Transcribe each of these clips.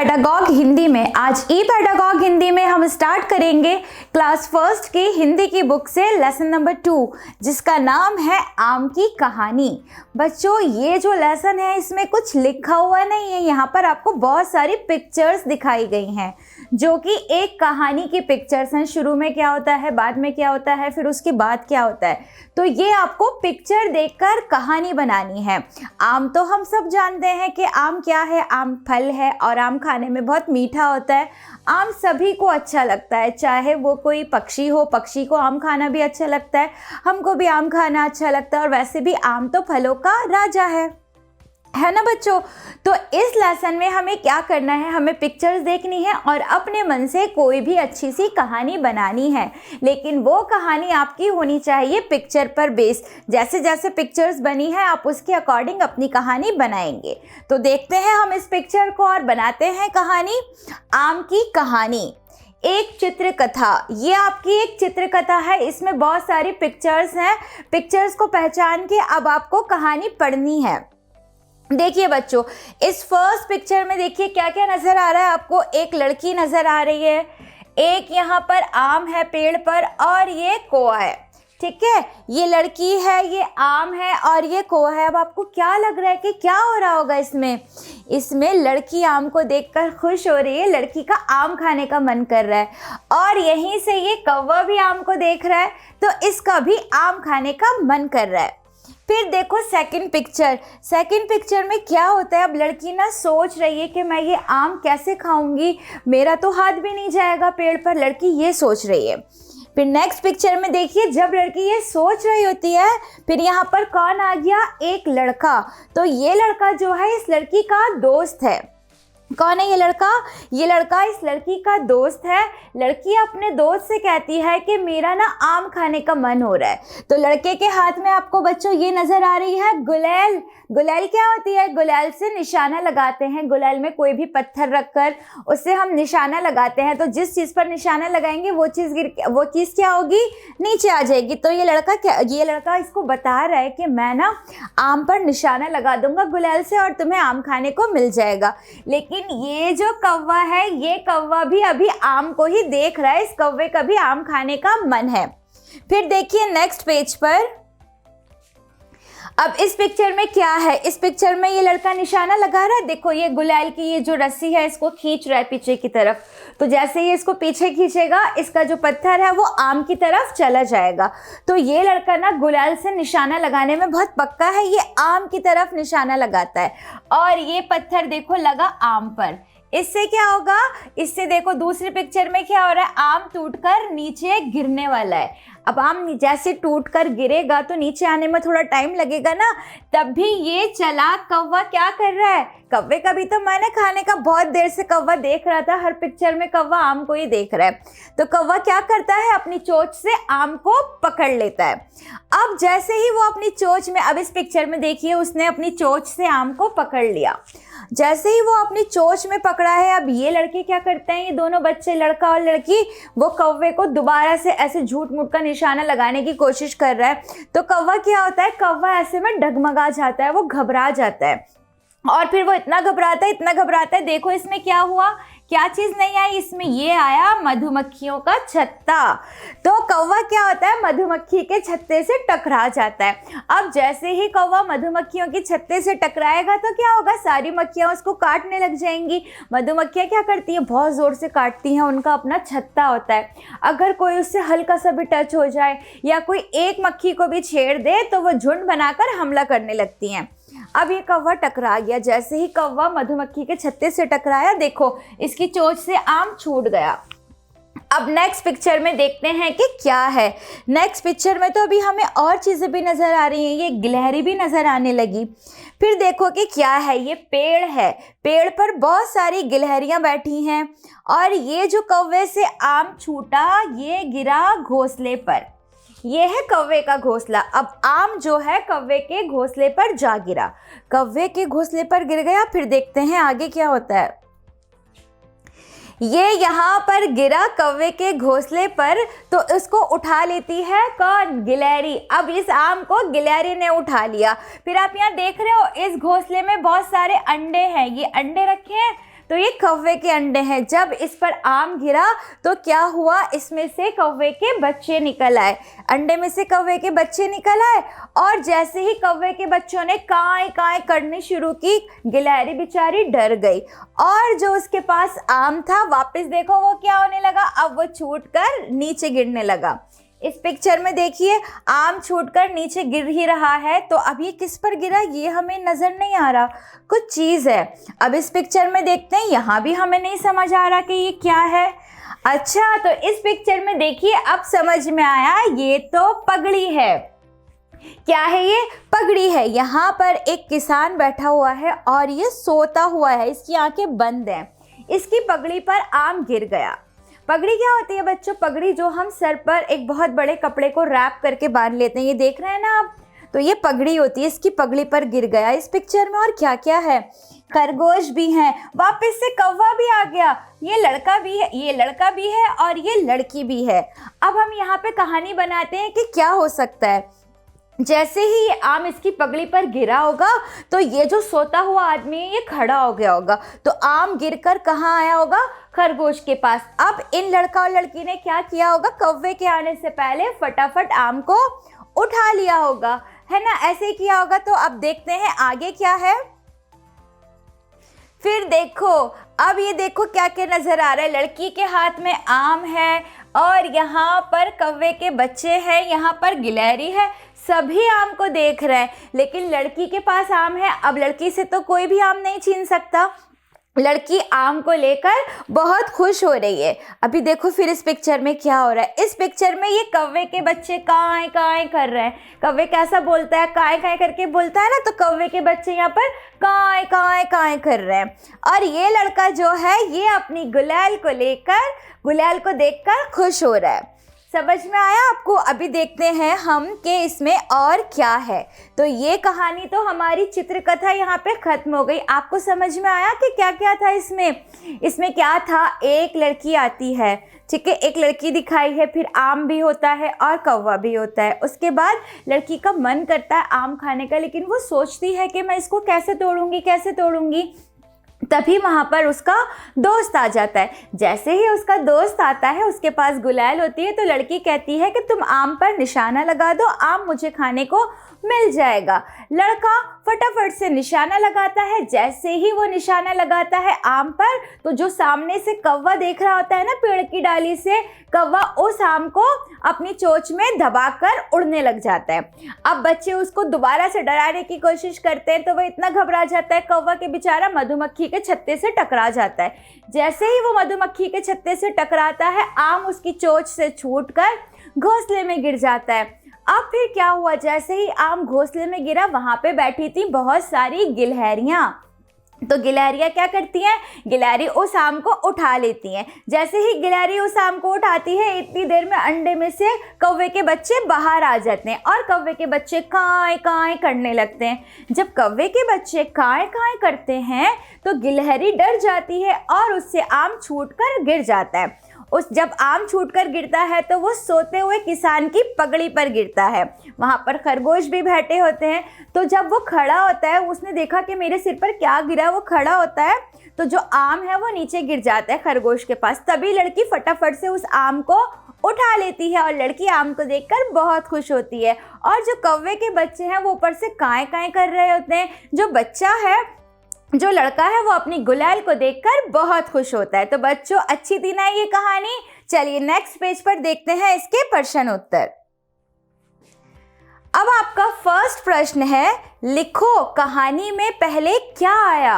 Pedagogue Hindi में आज ई pedagogue Hindi में हम स्टार्ट करेंगे क्लास फर्स्ट की हिंदी की बुक से लेसन नंबर 2 जिसका नाम है आम की कहानी। बच्चों ये जो लेसन है इसमें कुछ लिखा हुआ नहीं है, यहाँ पर आपको बहुत सारी पिक्चर्स दिखाई गई हैं जो कि एक कहानी की पिक्चर्स हैं। शुरू में क्या होता है, बाद में क्या होता है, फिर उसके बाद क्या होता है, तो ये आपको पिक्चर देखकर कहानी बनानी है। आम तो हम सब जानते हैं कि आम क्या है, आम फल है और आम खाने में बहुत मीठा होता है। आम सभी को अच्छा लगता है, चाहे वो कोई पक्षी हो, पक्षी को आम खाना भी अच्छा लगता है, हमको भी आम खाना अच्छा लगता है और वैसे भी आम तो फलों का राजा है ना बच्चों। तो इस लेसन में हमें क्या करना है, हमें पिक्चर्स देखनी है और अपने मन से कोई भी अच्छी सी कहानी बनानी है, लेकिन वो कहानी आपकी होनी चाहिए पिक्चर पर बेस। जैसे जैसे पिक्चर्स बनी है आप उसके अकॉर्डिंग अपनी कहानी बनाएंगे। तो देखते हैं हम इस पिक्चर को और बनाते हैं कहानी। आम की कहानी, एक चित्र कथा। ये आपकी एक चित्र कथा है, इसमें बहुत सारी पिक्चर्स हैं। पिक्चर्स को पहचान के अब आपको कहानी पढ़नी है। देखिए बच्चों, इस फर्स्ट पिक्चर में देखिए क्या क्या नज़र आ रहा है आपको। एक लड़की नज़र आ रही है, एक यहाँ पर आम है पेड़ पर और ये कोआ है, ठीक है। ये लड़की है, ये आम है और ये कोआ है। अब आपको क्या लग रहा है कि क्या हो रहा होगा इसमें लड़की आम को देखकर खुश हो रही है, लड़की का आम खाने का मन कर रहा है और यहीं से ये कौवा भी आम को देख रहा है तो इसका भी आम खाने का मन कर रहा है। फिर देखो सेकंड पिक्चर में क्या होता है। अब लड़की ना सोच रही है कि मैं ये आम कैसे खाऊंगी, मेरा तो हाथ भी नहीं जाएगा पेड़ पर, लड़की ये सोच रही है। फिर नेक्स्ट पिक्चर में देखिए, जब लड़की ये सोच रही होती है फिर यहाँ पर कौन आ गया, एक लड़का। तो ये लड़का जो है इस लड़की का दोस्त है। कौन है ये लड़का? ये लड़का इस लड़की का दोस्त है। लड़की अपने दोस्त से कहती है कि मेरा ना आम खाने का मन हो रहा है। तो लड़के के हाथ में आपको बच्चों ये नज़र आ रही है गुलेल। गुलेल क्या होती है? गुलेल से निशाना लगाते हैं। गुलेल में कोई भी पत्थर रखकर उससे हम निशाना लगाते हैं, तो जिस चीज़ पर निशाना लगाएंगे वो चीज़ क्या होगी, नीचे आ जाएगी। तो ये लड़का इसको बता रहा है कि मैं ना आम पर निशाना लगा दूंगा गुलेल से और तुम्हें आम खाने को मिल जाएगा। लेकिन ये जो कौवा है, ये कौवा भी अभी आम को ही देख रहा है, इस कौवे का भी आम खाने का मन है। फिर देखिए नेक्स्ट पेज पर, अब इस पिक्चर में क्या है, इस पिक्चर में ये लड़का निशाना लगा रहा है। देखो ये गुलाल की ये जो रस्सी है इसको खींच रहा है पीछे की तरफ, तो जैसे ही इसको पीछे खींचेगा इसका जो पत्थर है वो आम की तरफ चला जाएगा। तो ये लड़का ना गुलाल से निशाना लगाने में बहुत पक्का है, ये आम की तरफ निशाना लगाता है और ये पत्थर देखो लगा आम पर। इससे क्या होगा, इससे देखो दूसरी पिक्चर में क्या हो रहा है, आम टूटकर नीचे गिरने वाला है। अब आम जैसे टूटकर गिरेगा तो नीचे आने में थोड़ा टाइम लगेगा ना, तब भी ये चालाक कौवा क्या कर रहा है, कौवे का भी तो मन है खाने का। बहुत देर से कौवा देख रहा था, हर पिक्चर में कौवा आम को ही देख रहा है। तो कौवा क्या करता है, अपनी चोंच से आम को पकड़ लेता है। अब जैसे ही वो अपनी चोंच में, अब इस पिक्चर में देखिए उसने अपनी चोंच से आम को पकड़ लिया। जैसे ही वो अपनी चोंच में पकड़ा है, अब ये लड़के क्या करते हैं, ये दोनों बच्चे लड़का और लड़की, वो कौवे को दोबारा से ऐसे झूठ मूठ का निशाना लगाने की कोशिश कर रहा है। तो कौवा क्या होता है, कौवा ऐसे में डगमगा जाता है, वो घबरा जाता है और फिर वो इतना घबराता है। देखो इसमें क्या हुआ, क्या चीज़ नहीं आई इसमें, ये आया मधुमक्खियों का छत्ता। तो कौवा क्या होता है, मधुमक्खी के छत्ते से टकरा जाता है। अब जैसे ही कौवा मधुमक्खियों के छत्ते से टकराएगा तो क्या होगा, सारी मक्खियाँ उसको काटने लग जाएंगी। मधुमक्खियाँ क्या करती हैं, बहुत ज़ोर से काटती हैं, उनका अपना छत्ता होता है। अगर कोई उससे हल्का सा भी टच हो जाए या कोई एक मक्खी को भी छेड़ दे तो वो झुंड बनाकर हमला करने लगती हैं। अब ये कौवा टकरा गया, जैसे ही कौवा मधुमक्खी के छत्ते से टकराया, देखो इसकी चोंच से आम छूट गया। अब नेक्स्ट पिक्चर में देखते हैं कि क्या है। नेक्स्ट पिक्चर में तो अभी हमें और चीज़ें भी नज़र आ रही हैं, ये गिलहरी भी नज़र आने लगी। फिर देखो कि क्या है, ये पेड़ है, पेड़ पर बहुत सारी गिलहरियाँ बैठी हैं और ये जो कौवे से आम छूटा ये गिरा घोंसले पर। ये है कौवे का घोंसला। अब आम जो है कौवे के घोंसले पर जा गिरा, कौवे के घोंसले पर गिर गया। फिर देखते हैं आगे क्या होता है। ये यहाँ पर गिरा कौवे के घोंसले पर, तो इसको उठा लेती है कौन, गिलहरी। अब इस आम को गिलहरी ने उठा लिया। फिर आप यहाँ देख रहे हो इस घोंसले में बहुत सारे अंडे हैं, ये अंडे रखे हैं। तो ये कौवे के अंडे हैं। जब इस पर आम गिरा तो क्या हुआ, इसमें से कौवे के बच्चे निकल आए, अंडे में से कौवे के बच्चे निकल आए। और जैसे ही कौवे के बच्चों ने काएं काएं करनी शुरू की, गिलहरी बेचारी डर गई और जो उसके पास आम था वापस देखो वो क्या होने लगा, अब वो छूटकर नीचे गिरने लगा। इस पिक्चर में देखिए आम छूटकर नीचे गिर ही रहा है। तो अब ये किस पर गिरा ये हमें नज़र नहीं आ रहा, कुछ चीज़ है। अब इस पिक्चर में देखते हैं, यहाँ भी हमें नहीं समझ आ रहा कि ये क्या है। अच्छा, तो इस पिक्चर में देखिए अब समझ में आया, ये तो पगड़ी है। क्या है ये, पगड़ी है। यहाँ पर एक किसान बैठा हुआ है और ये सोता हुआ है, इसकी आंखें बंद हैं। इसकी पगड़ी पर आम गिर गया। पगड़ी क्या होती है बच्चों, पगड़ी जो हम सर पर एक बहुत बड़े कपड़े को रैप करके बांध लेते हैं, ये देख रहे हैं ना आप, तो ये पगड़ी होती है। इसकी पगड़ी पर गिर गया। इस पिक्चर में और क्या क्या है, खरगोश भी हैं, वापस से कौवा भी आ गया, ये लड़का भी है, ये लड़का भी है और ये लड़की भी है। अब हम यहाँ पे कहानी बनाते हैं कि क्या हो सकता है। जैसे ही ये आम इसकी पगड़ी पर गिरा होगा तो ये जो सोता हुआ आदमी है ये खड़ा हो गया होगा, तो आम गिरकर कहाँ आया होगा, खरगोश के पास। अब इन लड़का और लड़की ने क्या किया होगा, कौवे के आने से पहले फटाफट आम को उठा लिया होगा, है ना, ऐसे ही किया होगा। तो अब देखते हैं आगे क्या है। फिर देखो, अब ये देखो क्या क्या नजर आ रहा है, लड़की के हाथ में आम है और यहाँ पर कौवे के बच्चे हैं, यहाँ पर गिलहरी है, सभी आम को देख रहे हैं, लेकिन लड़की के पास आम है। अब लड़की से तो कोई भी आम नहीं छीन सकता, लड़की आम को लेकर बहुत खुश हो रही है। अभी देखो फिर इस पिक्चर में क्या हो रहा है। इस पिक्चर में ये कौवे के बच्चे काएं काएं कर रहे हैं। कौवे कैसा बोलता है, काएं काएं करके बोलता है ना, तो कौवे के बच्चे यहाँ पर काएं काएं काएं कर रहे हैं। और ये लड़का जो है ये अपनी गुलाल को लेकर, गुलाल को देखकर खुश हो रहा है। समझ में आया आपको। अभी देखते हैं हम कि इसमें और क्या है। तो ये कहानी तो हमारी चित्रकथा यहाँ पे खत्म हो गई। आपको समझ में आया कि क्या क्या था इसमें क्या था, एक लड़की आती है, ठीक है, एक लड़की दिखाई है, फिर आम भी होता है और कौवा भी होता है। उसके बाद लड़की का मन करता है आम खाने का, लेकिन वो सोचती है कि मैं इसको कैसे तोड़ूंगी। तभी वहाँ पर उसका दोस्त आ जाता है। जैसे ही उसका दोस्त आता है, उसके पास गुलाल होती है, तो लड़की कहती है कि तुम आम पर निशाना लगा दो, आम मुझे खाने को मिल जाएगा। लड़का फटाफट से निशाना लगाता है। जैसे ही वो निशाना लगाता है आम पर, तो जो सामने से कौवा देख रहा होता है ना पेड़ की डाली से, कौवा उस आम को अपनी चोंच में दबाकर उड़ने लग जाता है। अब बच्चे उसको दोबारा से डराने की कोशिश करते हैं, तो वह इतना घबरा जाता है कौवा के बेचारा मधुमक्खी के छत्ते से टकरा जाता है। जैसे ही वो मधुमक्खी के छत्ते से टकराता है, आम उसकी चोंच से छूटकर घोंसले में गिर जाता है। अब फिर क्या हुआ, जैसे ही आम घोंसले में गिरा, वहां पे बैठी थी बहुत सारी गिलहरियां। तो गिलहरियां क्या करती हैं, गिलहरी उस आम को उठा लेती हैं। जैसे ही गिलहरी उस आम को उठाती है, इतनी देर में अंडे में से कौवे के बच्चे बाहर आ जाते हैं और कौवे के बच्चे काएं काएं करने लगते हैं। जब कौवे के बच्चे काएं काएं करते हैं तो गिलहरी डर जाती है और उससे आम छूटकर गिर जाता है। जब आम छूटकर गिरता है तो वो सोते हुए किसान की पगड़ी पर गिरता है। वहाँ पर खरगोश भी बैठे होते हैं। तो जब वो खड़ा होता है, उसने देखा कि मेरे सिर पर क्या गिरा, वो खड़ा होता है तो जो आम है वो नीचे गिर जाता है खरगोश के पास। तभी लड़की फटाफट से उस आम को उठा लेती है और लड़की आम को देखकर बहुत खुश होती है। और जो कौवे के बच्चे हैं वो ऊपर से काएं काएं कर रहे होते हैं। जो बच्चा है, जो लड़का है, वो अपनी गुलाल को देखकर बहुत खुश होता है। तो बच्चों अच्छी थी ना ये कहानी। चलिए नेक्स्ट पेज पर देखते हैं इसके प्रश्न उत्तर। अब आपका फर्स्ट प्रश्न है, लिखो कहानी में पहले क्या आया।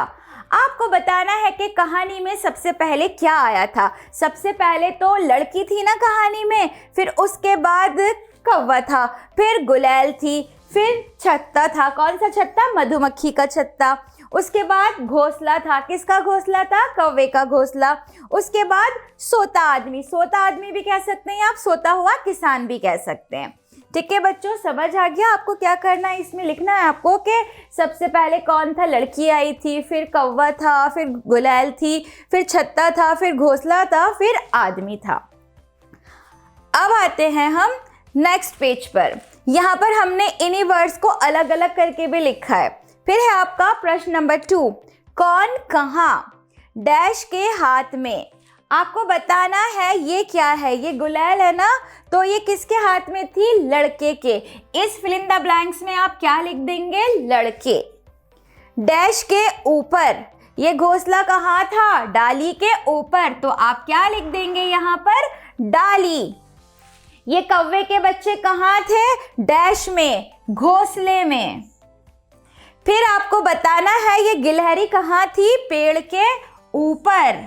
आपको बताना है कि कहानी में सबसे पहले क्या आया था। सबसे पहले तो लड़की थी ना कहानी में, फिर उसके बाद कौवा था, फिर गुलाल थी, फिर छत्ता था। कौन सा छत्ता, मधुमक्खी का छत्ता। उसके बाद घोंसला था, किसका घोंसला था, कौवे का घोंसला। उसके बाद सोता आदमी, सोता आदमी भी कह सकते हैं आप, सोता हुआ किसान भी कह सकते हैं। ठीक है बच्चों, समझ आ गया आपको क्या करना है। इसमें लिखना है आपको कि सबसे पहले कौन था, लड़की आई थी, फिर कौवा था, फिर गुलाल थी, फिर छत्ता था, फिर घोंसला था, फिर आदमी था। अब आते हैं हम नेक्स्ट पेज पर। यहाँ पर हमने इन्हीं वर्ड्स को अलग अलग करके भी लिखा है। फिर है आपका प्रश्न नंबर 2, कौन कहाँ। डैश के हाथ में। आपको बताना है ये क्या है, ये गुलेल है ना, तो ये किसके हाथ में थी, लड़के के। इस फिल इन द ब्लैंक्स में आप क्या लिख देंगे, लड़के। डैश के ऊपर, ये घोंसला कहाँ था, डाली के ऊपर, तो आप क्या लिख देंगे यहाँ पर, डाली। ये कौवे के बच्चे कहाँ थे, डैश में, घोंसले में। फिर आपको बताना है ये गिलहरी कहाँ थी, पेड़ के ऊपर।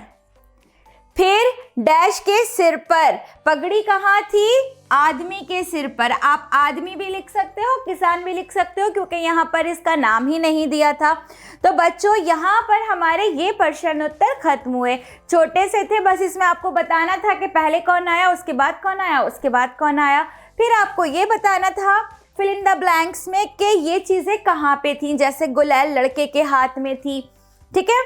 फिर डैश के सिर पर, पगड़ी कहाँ थी, आदमी के सिर पर। आप आदमी भी लिख सकते हो, किसान भी लिख सकते हो, क्योंकि यहाँ पर इसका नाम ही नहीं दिया था। तो बच्चों यहाँ पर हमारे ये प्रश्न उत्तर खत्म हुए। छोटे से थे, बस इसमें आपको बताना था कि पहले कौन आया, उसके बाद कौन आया, उसके बाद कौन आया। फिर आपको ये बताना था फिल इन द ब्लैंक्स में कि ये चीज़ें कहाँ पे थी, जैसे गुलेल लड़के के हाथ में थी। ठीक है,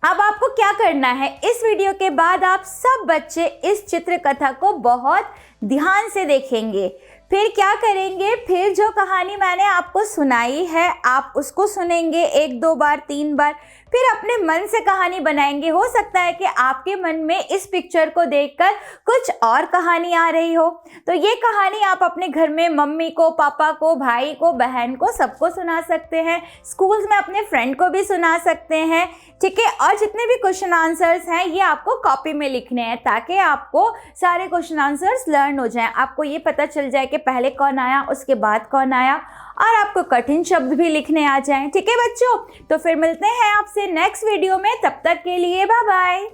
अब आपको क्या करना है, इस वीडियो के बाद आप सब बच्चे इस चित्र कथा को बहुत ध्यान से देखेंगे। फिर क्या करेंगे, फिर जो कहानी मैंने आपको सुनाई है आप उसको सुनेंगे 1 2 बार 3 बार, फिर अपने मन से कहानी बनाएंगे। हो सकता है कि आपके मन में इस पिक्चर को देखकर कुछ और कहानी आ रही हो, तो ये कहानी आप अपने घर में मम्मी को, पापा को, भाई को, बहन को, सबको सुना सकते हैं। स्कूल्स में अपने फ्रेंड को भी सुना सकते हैं। ठीक है, और जितने भी क्वेश्चन आंसर्स हैं ये आपको कॉपी में लिखने हैं, ताकि आपको सारे क्वेश्चन आंसर्स लर्न हो जाएं। आपको ये पता चल जाए कि पहले कौन आया, उसके बाद कौन आया, और आपको कठिन शब्द भी लिखने आ जाएं। ठीक है बच्चों, तो फिर मिलते हैं आपसे नेक्स्ट वीडियो में, तब तक के लिए बाय बाय।